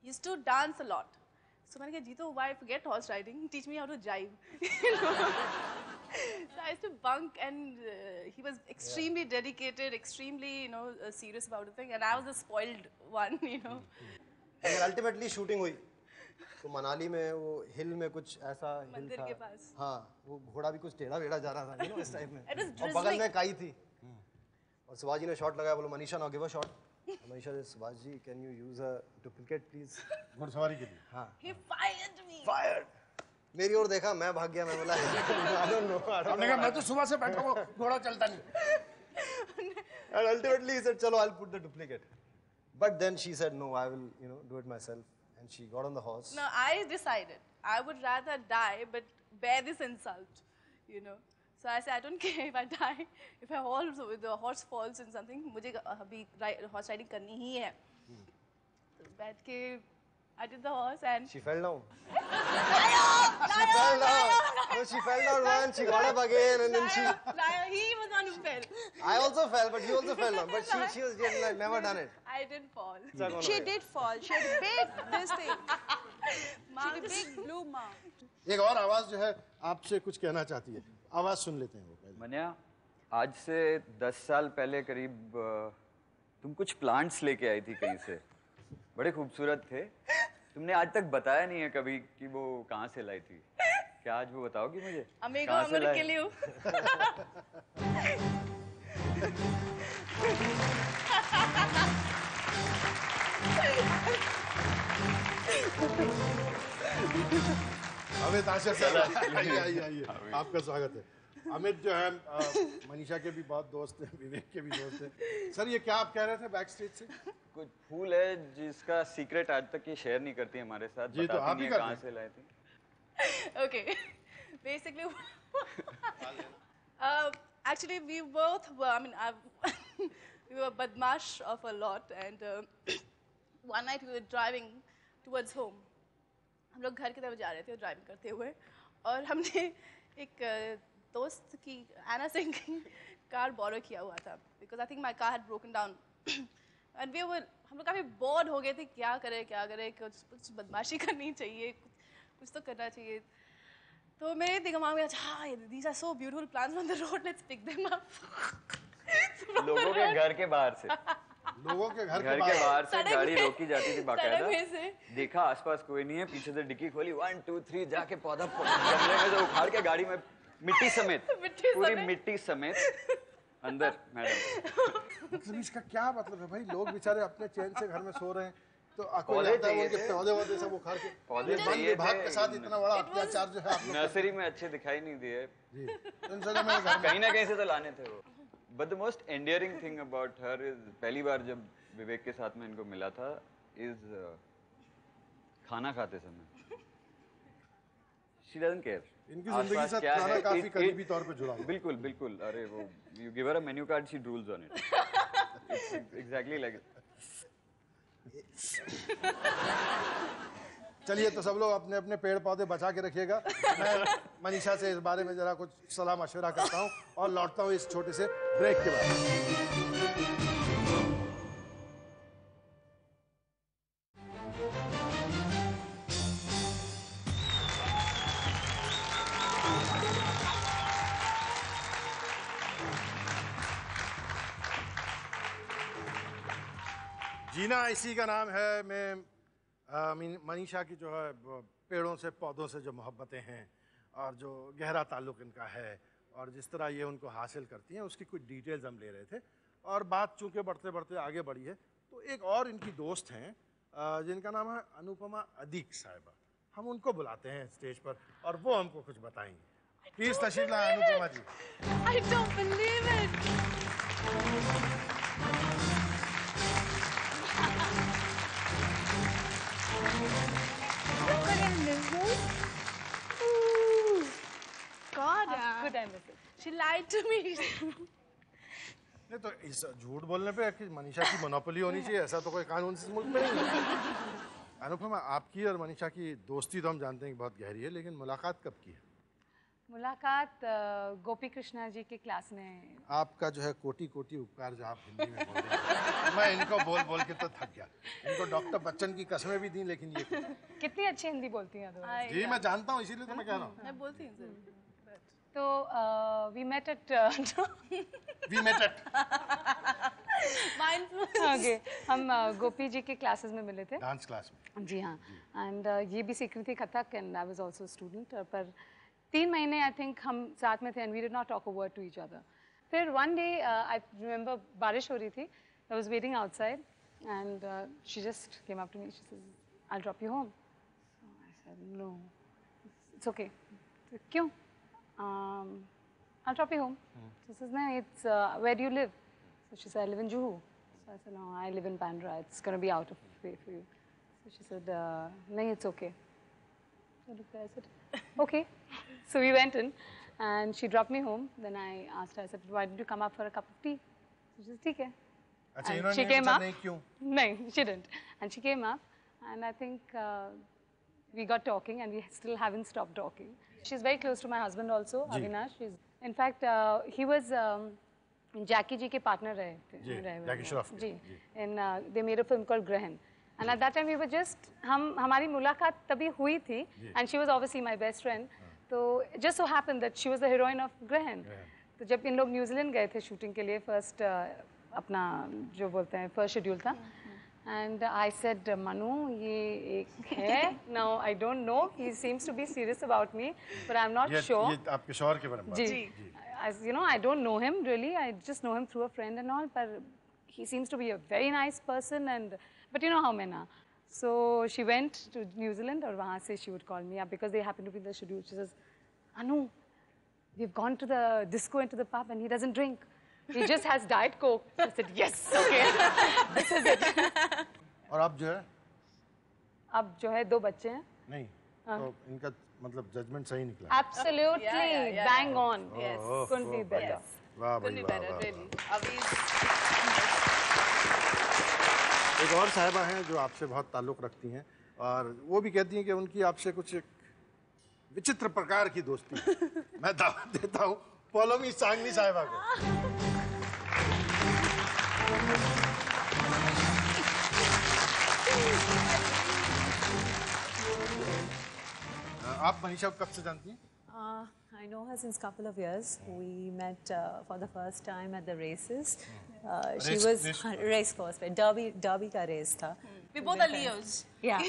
used to dance a lot. So मैंने कहा Jitu, why forget horse riding? Teach me how to jive. So I used to bunk, and he was extremely dedicated, extremely serious about the thing, and I was the spoiled one, लेकिन ultimately shooting हुई तो मनाली में वो हिल में कुछ ऐसा हिल था, के पास। हाँ, वो घोड़ा भी कुछ टेढ़ा वेढ़ा जा रहा था इस टाइप में, It was और बगल में काई थी, और शिवाजी ने शॉट लगाया, बोलो Manisha now give a shot. Manisha से Shivaji ji can you use a duplicate please, घुड़सवारी के लिए। हाँ, He fired me. फायर्ड। मेरी ओर देखा, मैं भाग गया, मैं बोला आई डोंट नो। हमने कहा मैं तो सुबह से बैठा हूँ, घोड़ा चलता नहीं। And ultimately he said चलो I'll put the duplicate, but then she said no, I will do it myself, and she got on the horse. No, I decided I would rather die but bear this insult, So I said, I don't care if I die, if the horse falls in something, मुझे अभी horse riding करनी ही है। तो बैठ के I did the horse and she fell down. She fell down. No, she fell down once. She got up again, and then she. He was the one who fell. I also fell, but he also fell down. But she was just never done it. I didn't fall. She did fall. She had a big this thing. She had a big blue mark. एक और आवाज जो है आपसे कुछ कहना चाहती है, आवाज सुन लेते हैं वो पहले। मन्या, आज से 10 साल पहले करीब तुम कुछ प्लांट्स लेके आई थी कहीं से, बड़े खूबसूरत थे। तुमने आज तक बताया नहीं है कभी कि वो कहाँ से लाई थी। क्या आज वो बताओगी मुझे? अमेगो अमर के लिए। अमित आशा सर, आइए, आपका स्वागत है। अमित जो है मनीषा के भी बहुत दोस्त हैं, विवेक के भी दोस्त हैं। सर ये क्या आप कह रहे थे बैक स्टेज से? कुछ फूल है जिसका सीक्रेट आज तक ये शेयर नहीं करती हमारे साथ। जी, तो आप ही कहाँ से लाए थे? Okay, basically, actually we both were, I mean, we were badmash of a lot, and one night we were driving towards home. हम लोग घर की तरफ जा रहे थे ड्राइविंग करते हुए, और हमने एक दोस्त की एना सिंह की कार बोरो किया हुआ था, because I think my car had broken down, and we were, हम लोग काफ़ी बोर्ड हो गए थे, क्या करें, कुछ बदमाशी करनी चाहिए, कुछ तो करना चाहिए। तो मेरे दिमाग में अच्छा, these are so beautiful plants on the road, let's pick them up. लोगों के घर के बाहर से, लोगों के घर के बाहर से गाड़ी रोकी जाती थी बाकायदा। देखा आसपास कोई नहीं है, पीछे से डिक्की खोली, 1 2 3 जाके पौधा गमले में से उखाड़ के गाड़ी में मिट्टी समेत, पूरी मिट्टी समेत अंदर। मैडम मतलब इसका क्या मतलब है भाई? लोग बेचारे अपने चैन से घर में सो रहे हैं, तो पौधे सब उखाड़ के, वन विभाग के साथ इतना बड़ा अत्याचार जो है आप लोग। नर्सरी में अच्छे दिखाई नहीं दिए, कहीं ना कहीं से तो लाने थे वो। But the most endearing thing about her is, पहली बार जब विवेक के साथ में इनको मिला था, इज खाना खाते समय शी डजंट केयर। इनकी जिंदगी के साथ खाना काफी करीबी तौर पे जुड़ा हुआ। बिल्कुल बिल्कुल। अरे वो you give her a menu card, she Drools on it. It's exactly like चलिए, तो सब लोग अपने अपने पेड़ पौधे बचा के रखिएगा। मैं मनीषा से इस बारे में जरा कुछ सलाह मशवरा करता हूँ और लौटता हूँ इस छोटे से ब्रेक के बाद। जीना इसी का नाम है। मैं मनीषा की जो है पेड़ों से पौधों से जो मोहब्बतें हैं और जो गहरा ताल्लुक़ इनका है और जिस तरह ये उनको हासिल करती हैं, उसकी कुछ डिटेल्स हम ले रहे थे। और बात चूँकि बढ़ते बढ़ते आगे बढ़ी है, तो एक और इनकी दोस्त हैं जिनका नाम है अनुपमा अदीक साहिबा। हम उनको बुलाते हैं स्टेज पर और वो हमको कुछ बताएंगी। प्लीज़ तशरीफ लाएं अनुपमा जी। I don't believe it. God, could I miss it? She lied to me. नहीं तो इस झूठ बोलने पे कि मनीषा की मोनोपोली होनी चाहिए, ऐसा तो कोई कानून इस मुल्क में नहीं है। अनुपमा, आपकी और मनीषा की दोस्ती तो हम जानते हैं कि बहुत गहरी है, लेकिन मुलाकात कब की है? मुलाकात गोपी कृष्णा जी के क्लास में। आपका जो है कोटि कोटि उपकार जो आप हिंदी में बोल रहे हैं, मैं इनको बोल बोल के तो थक गया। इनको डॉक्टर बच्चन की कसमें भी दी, लेकिन ये कितनी अच्छी हिंदी बोलती हैं। जी मैं जानता हूँ, इसीलिए तो मैं कह रहा हूँ। मैं बोलती हूँ। तो वी मेट एट ओके, हम गोपी जी के क्लासेस में मिले थे, डांस क्लास में। जी हाँ, एंड ये भी सीख रही थी Kathak and I was also student. पर 3 महीने आई थिंक हम साथ में थे and we did not talk a word to each other. फिर वन डे आई रिमेंबर बारिश हो रही थी, I was waiting outside and she just came up to me, she said I will drop you home. I said no, it's okay. क्यों? I'll drop you home. She says, no, it's, where do you live? So she said, I live in Juhu. So I said, no, I live in Bandra. It's going to be out of way for you. So she said, no, it's okay. So I looked there, I said, okay. So we went in and she dropped me home. Then I asked her, I said, why did you come up for a cup of tea? So she said, ठीक है. And she came up. No, she didn't. And she came up and I think we got talking and we still haven't stopped talking. She's very close to my husband also, Avinash. In fact, he was Jackie ji के partner रहे थे. Jackie Shroff. Ji. And they made a film called Grahan. And at that time we were just, हमारी मुलाकात तभी हुई थी. And she was obviously my best friend. तो just so happened that she was the heroine of Grahan. तो जब इन लोग New Zealand गए थे शूटिंग के लिए, फर्स्ट अपना जो बोलते हैं फर्स्ट शेड्यूल था, and I said, Manu, ये एक है, now I don't know, he seems to be serious about me, but I'm not sure. ये आपके शौहर के बारे में? जी. As you know, I don't know him really, I just know him through a friend and all, but he seems to be a very nice person, and but you know how men are. So she went to New Zealand, और वहाँ से she would call me up because they happen to be in the schedule. She says, Anu, we've gone to the disco and to the pub and he doesn't drink. He just has Diet Coke. I said, yes, okay, this is it. और अब जो है? अब जो है 2 बच्चे हैं। नहीं, तो इनका मतलब जजमेंट सही निकला? Absolutely, bang on. Yes, couldn't be better. वाह भाई वाह, really. एक और साहिबा हैं जो आपसे बहुत ताल्लुक़ रखती हैं और वो भी कहती हैं कि उनकी आपसे कुछ एक विचित्र प्रकार की दोस्ती है। मैं दावत देता हूँ पौलोमी सांगनी साहिबा को। आप मनीषा को कब से जानती हैं? I know her since couple of years. We met for the first time at the races. She was race course, Derby का race था. We both are Leos. Yeah,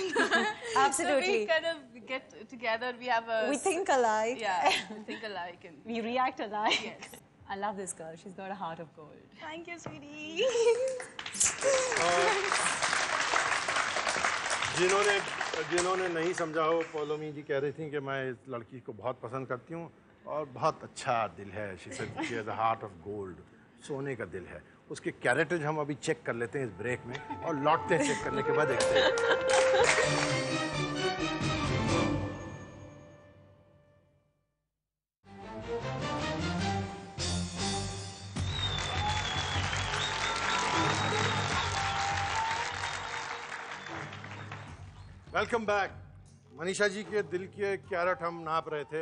absolutely. So we kind of get together. We have a. We think alike. Yeah, we think alike. And we react alike. Yes. I love this girl. She's got a heart of gold. Thank you, sweetie. जिन्होंने नहीं समझा हो, पौलोमी जी कह रही थी कि मैं इस लड़की को बहुत पसंद करती हूँ और बहुत अच्छा दिल है। She said she has a heart of gold, सोने का दिल है। उसके कैरेक्टर हम अभी चेक कर लेते हैं इस ब्रेक में और लौटते हैं चेक करने के बाद देखते हैं। Welcome back. मनीषा जी के दिल के कैरेट हम नाप रहे थे।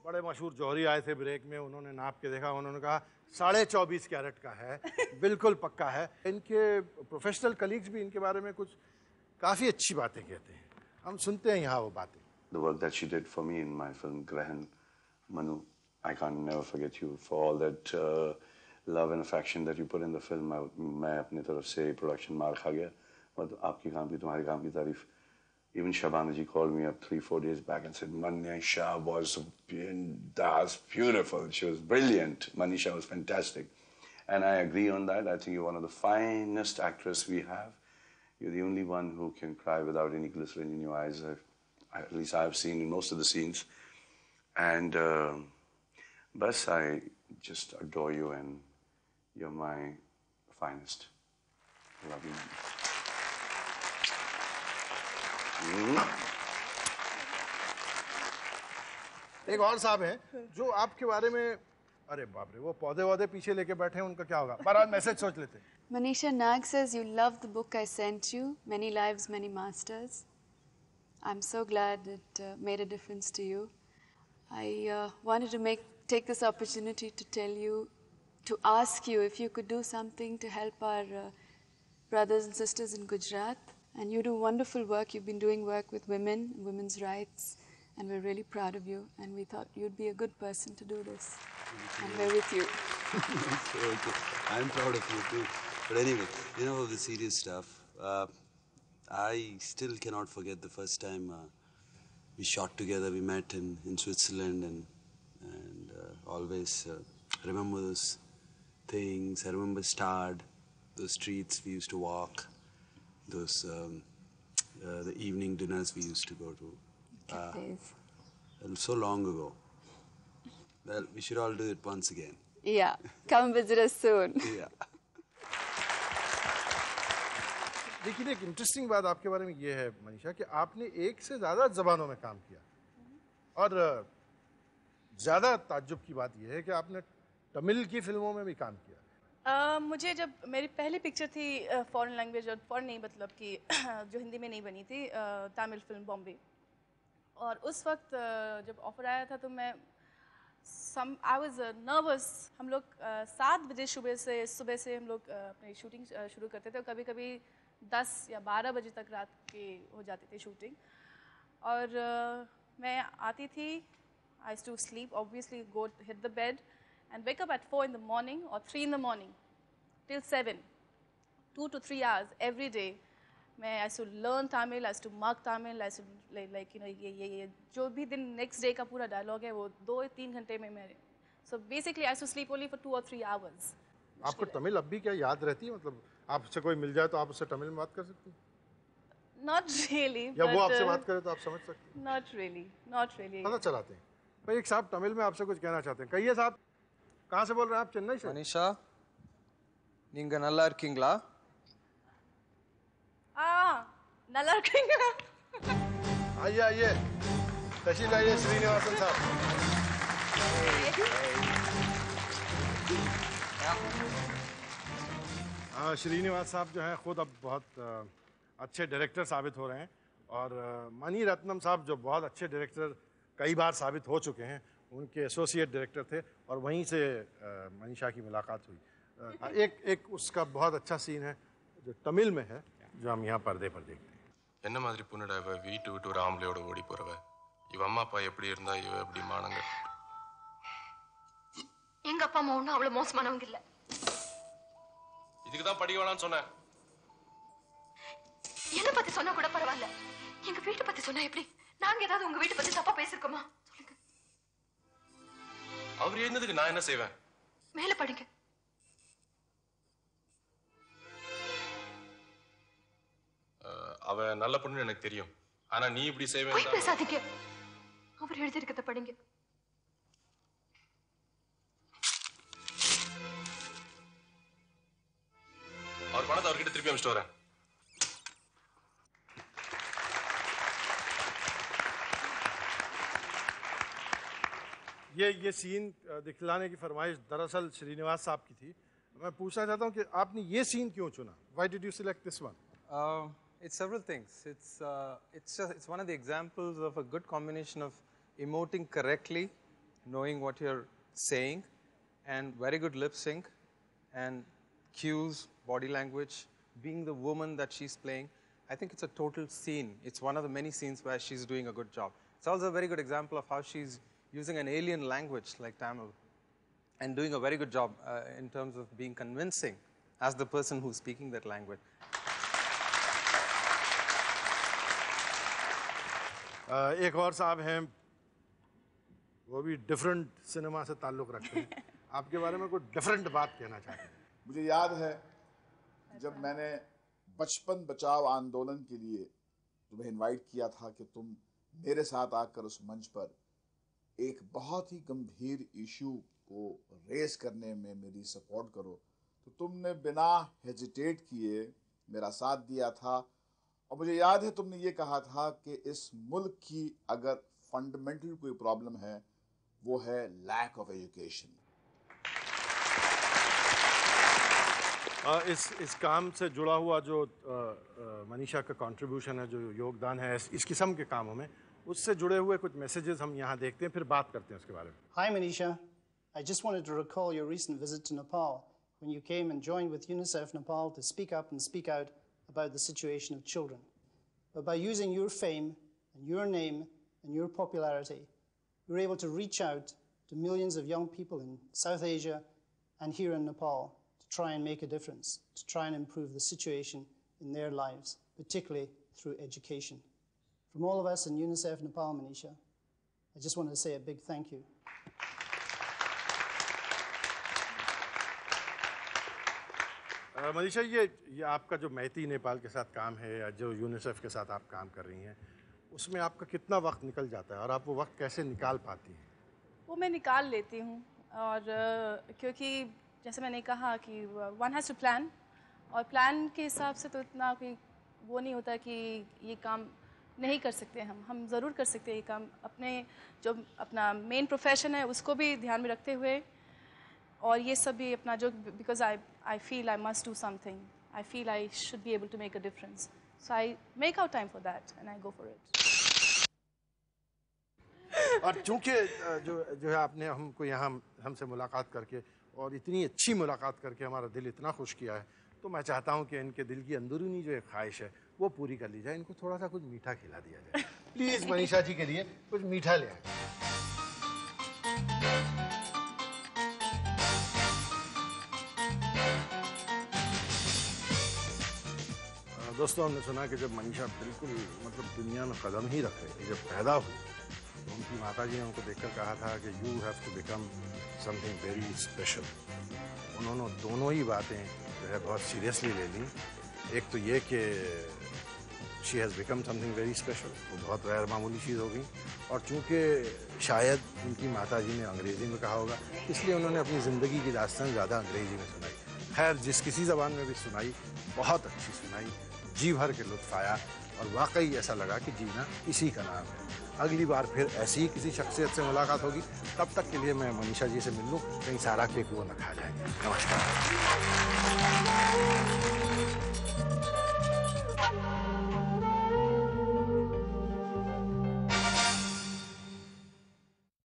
बड़े मशहूर जौहरी आए थे ब्रेक में, उन्होंने नाप के देखा, उन्होंने कहा 24.5 कैरेट का है, बिल्कुल पक्का है। इनके प्रोफेशनल कलीग्स भी इनके बारे में कुछ काफ़ी अच्छी बातें कहते हैं, हम सुनते हैं यहाँ वो बातें। The work that she did for me in my film Grahan, Manu, I can't never forget you for all that love and affection that you put in the film. मैं अपनी तरफ से प्रोडक्शन मार खा गया, और आपकी काम की, तुम्हारे काम की तारीफ। Even Shabana ji called me up 3-4 days back and said, Manisha was beautiful. She was brilliant. Manisha was fantastic. And I agree on that. I think you're one of the finest actresses we have. You're the only one who can cry without any glycerin in your eyes. At least I've seen in most of the scenes. And Bas, I just adore you, and you're my finest. I love you. एक और साहब हैं जो आपके बारे में, अरे बाप रे, वो पौधे वौधे पीछे लेके बैठे हैं, उनका क्या होगा? बहरहाल मैसेज सोच लेते हैं। Manisha Nag says you love the book I sent you, Many Lives, Many Masters. I'm so glad it made a difference to you. I wanted to take this opportunity to tell you, to ask you if you could do something to help our brothers and sisters in Gujarat. And you do wonderful work. You've been doing work with women, women's rights, and we're really proud of you. And we thought you'd be a good person to do this. And we're with you. Okay. I'm proud of you too. But anyway, you know, the serious stuff. I still cannot forget the first time we shot together. We met in Switzerland, and always remember those things. I remember Stad, those streets we used to walk. Those the evening dinners we used to go to. And so long ago. Well, we should all do it once again. Yeah, come visit us soon. Yeah. लेकिन एक interesting बात आपके बारे में ये है मनीषा कि आपने एक से ज़्यादा ज़बानों में काम किया, और ज़्यादा ताज्जुब की बात ये है कि आपने तमिल की फिल्मों में भी काम किया। मुझे जब मेरी पहली पिक्चर थी फॉरेन लैंग्वेज, और फॉरेन नहीं मतलब कि जो हिंदी में नहीं बनी थी, तमिल फिल्म बॉम्बे, और उस वक्त जब ऑफर आया था तो मैं आई वाज नर्वस। हम लोग 7 बजे सुबह से हम लोग अपनी शूटिंग शुरू करते थे, और कभी कभी 10 या 12 बजे तक रात के हो जाती थी शूटिंग। और मैं आती थी, I used to sleep obviously, go hit the bed and wake up at 4 in the morning or 3 in the morning till 7, 2 to 3 hours every day. I used to learn Tamil, I used to mark Tamil, I used to like you know ये जो भी दिन next day का पूरा dialogue है वो 2-3 घंटे में मेरे. So basically I used to sleep only for 2 or 3 hours. आपको तमिल अब भी क्या याद रहती है? मतलब आपसे कोई मिल जाए तो आप उससे तमिल में बात कर सकती हैं? Not really. या वो आपसे बात करे तो आप समझ सकती हैं? Not really, not really. पता चलाते हैं। भाई एक साहब तमिल में आपसे कुछ कहना चाहते हैं, कहिए साहब। कहाँ से बोल रहे हैं आप? चेन्नई से। मनीषा, நீங்க நல்லா இருக்கீங்களா? நல்லா இருக்கீங்களா? आइए आइए, तशीफ लाइए श्रीनिवासन साहब। हाँ, श्रीनिवास साहब जो हैं खुद अब बहुत अच्छे डायरेक्टर साबित हो रहे हैं, और मणि रत्नम साहब जो बहुत अच्छे डायरेक्टर कई बार साबित हो चुके हैं, उनके एसोसिएट डायरेक्टर थे, और वहीं से मनीषा की मुलाकात हुई। एक उसका बहुत अच्छा सीन है जो तमिल में है, जो हम यहाँ पर्दे पर देखते हैं। என்ன மாதிரி பொண்ணுடா இவ, வீட்டு விட்டு ஒரு ஆம்பளையோட ஓடி போறவ, இவ அம்மா அப்பா எப்படி இருந்தா இவ எப்படி மானங்க? எங்க அப்பா அம்மா ஒன்றும் அவ்வளவு மோசமானவங்க இல்ல. இதுக்கு தான் படிக்க வேணாம்னு சொன்னேன். என்ன பத்தி சொன்னா கூட பரவாயில்ல, எங்க வீட்டை பத்தி சொன்னா எப்படி? நாங்க ஏதாவது உங்க வீட்டை பத்தி தப்பா பேசிருக்கோமா? அவர் எழுந்ததுக்கு நான் என்ன செய்வேன்? மேல படிங்க. அவ நல்ல பொண்ணு எனக்கு தெரியும், ஆனா நீ இப்படி செய்வேன். போய் பேசாதீங்க, அவர் எழுதியிருக்கத படிங்க. அவர் பணத்தை அவர்கிட்ட திருப்பி அனுப்பிச்சிட்டு வரேன். ये सीन दिखलाने की फरमाइश दरअसल श्रीनिवास साहब की थी। मैं पूछना चाहता हूँ कि आपने ये सीन क्यों चुना? Why did you select this one? It's several things. It's one of the examples of a good combination of emoting correctly, knowing what you're saying, and very good lip sync, and cues, body language, being the woman that she's playing. I think it's a total scene. It's one of the many scenes where she's doing a good job. It's also a very good example of how she's using an alien language like Tamil and doing a very good job in terms of being convincing as the person who's speaking that language. एक और साहब हैं, वो भी different cinema से ताल्लुक़ रखते हैं, आपके बारे में कोई डिफरेंट बात कहना चाहते हैं। मुझे याद है जब मैंने बचपन बचाओ आंदोलन के लिए तुम्हें इनवाइट किया था कि तुम मेरे साथ आकर उस मंच पर एक बहुत ही गंभीर इशू को रेस करने में मेरी सपोर्ट करो, तो तुमने बिना हेजिटेट किए मेरा साथ दिया था। और मुझे याद है तुमने ये कहा था कि इस मुल्क की अगर फंडामेंटल कोई प्रॉब्लम है वो है लैक ऑफ एजुकेशन। इस काम से जुड़ा हुआ जो मनीषा का कंट्रीब्यूशन है, जो योगदान है इस किस्म के कामों में, उससे जुड़े हुए कुछ मैसेजेस हम यहाँ देखते हैं, फिर बात करते हैं उसके बारे में। Hi Manisha, I just wanted to recall your recent visit to Nepal when you came and joined with UNICEF Nepal to speak up and speak out about the situation of children. But by using your fame and your name and your popularity, you were able to reach out to millions of young people in South Asia and here in Nepal to try and make a difference, to try and improve the situation in their lives, particularly through education. From all of us in UNICEF Nepal, Manisha, I just wanted to say a big thank you. Manisha, ये आपका जो मैती नेपाल के साथ काम है या जो UNICEF के साथ आप काम कर रही हैं, उसमें आपका कितना वक्त निकल जाता है और आप वो वक्त कैसे निकाल पाती हैं? वो मैं निकाल लेती हूँ, और क्योंकि जैसे मैंने कहा कि वन हैज़ टू प्लान, और प्लान के हिसाब से तो इतना कोई वो नहीं होता कि ये काम नहीं कर सकते हम ज़रूर कर सकते हैं ये काम, अपने जो अपना मेन प्रोफेशन है उसको भी ध्यान में रखते हुए, और ये सब भी अपना जो because I feel I must do something, I feel I should be able to make a difference, so I make out time for that and I go for it. और चूंकि जो है आपने हमको यहाँ हमसे मुलाकात करके और इतनी अच्छी मुलाकात करके हमारा दिल इतना खुश किया है, तो मैं चाहता हूँ कि इनके दिल की अंदरूनी जो एक ख्वाहिश है वो पूरी कर ली जाए, इनको थोड़ा सा कुछ मीठा खिला दिया जाए। प्लीज मनीषा जी के लिए कुछ मीठा ले आए। दोस्तों, हमने सुना कि जब मनीषा बिल्कुल मतलब दुनिया में कदम ही रख रही थी, जब पैदा हुई, तो उनकी माता जी ने उनको देखकर कहा था कि you have to become something very special. उन्होंने दोनों ही बातें जो है बहुत सीरियसली ले ली। एक तो ये कि she has become something very special, वो बहुत गैर मामूली चीज़ हो गई, और चूँकि शायद उनकी माता जी ने अंग्रेज़ी में कहा होगा, इसलिए उन्होंने अपनी ज़िंदगी की दास्तान ज़्यादा अंग्रेज़ी में सुनाई। खैर, जिस किसी ज़बान में भी सुनाई, बहुत अच्छी सुनाई, जी भर के लुत्फ़ आया, और वाकई ऐसा लगा कि जीना इसी का नाम है। अगली बार फिर ऐसी ही किसी शख्सियत से मुलाकात होगी, तब तक के लिए मैं मनीषा जी से मिल लूँ, कहीं सारा केक वो न खा जाए। नमस्कार।